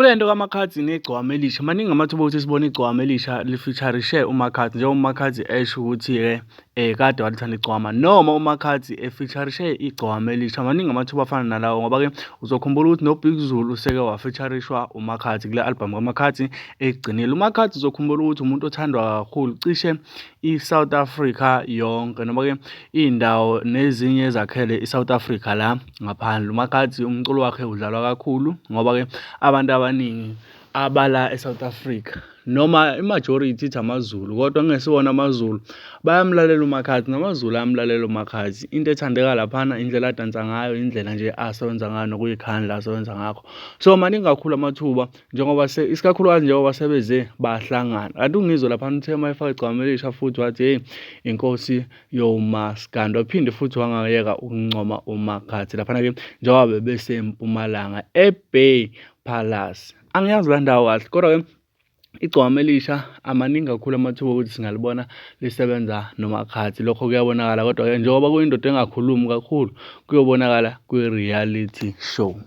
Kuyinto kaMakhadzi negcwama elisha. Maningi amathuba okuthi sibone igcwama elisha lifeaturishe uMakhadzi, njengoba uMakhadzi esho ukuthi-ke kade walithanda igcwama, noma uMakhadzi efeaturishe igcwama elisha. Maningi amathuba afana nalawo, ngoba-ke uzokhumbula ukuthi noBig Zulu useke wafeaturishwa uMakhadzi kule album kaMakhadzi ekugcinile. uMakhadzi uzokhumbula ukuthi umuntu othandwa kakhulu cishe i-South Africa yonke, noma-ke iy'ndawo nezinye ezakhele i-South Africa la ngaphandle. uMakhadzi umculo wakhe udlalwa kakhulu ngoba-ke abantu abaningi abala eSouth Africa, noma i-majority ithi amaZulu, kodwa kungesiwona amaZulu bayamlalela uMakhadzi, namaZulu ayamlalela uMakhadzi. Into ethandeka laphana indlela adansa ngayo, indlela nje asebenza ngayo, nokuy'khandla asebenza ngakho. So maningi kakhulu amathuba, njengoba isikakhulukazi njengoba sebeze bahlangana. Kanti ungizwe laphana uthe uma efaka igcwama elisha futhi wathi hey, inkosi yomaskandi, waphinde futhi wangayeka ukuncoma uMakhadzi laphana-ke njengoba bebeseMpumalanga eBay Palace. Angiyazi la ndawo kahle, kodwa-ke igcwama elisha amaningi kakhulu amathuba okuthi singalibona lisebenza noMakhadzi. Lokho kuyabonakala, kodwa-ke njengoba kuyindoda engakhulumi kakhulu, kuyobonakala kwi-reality show.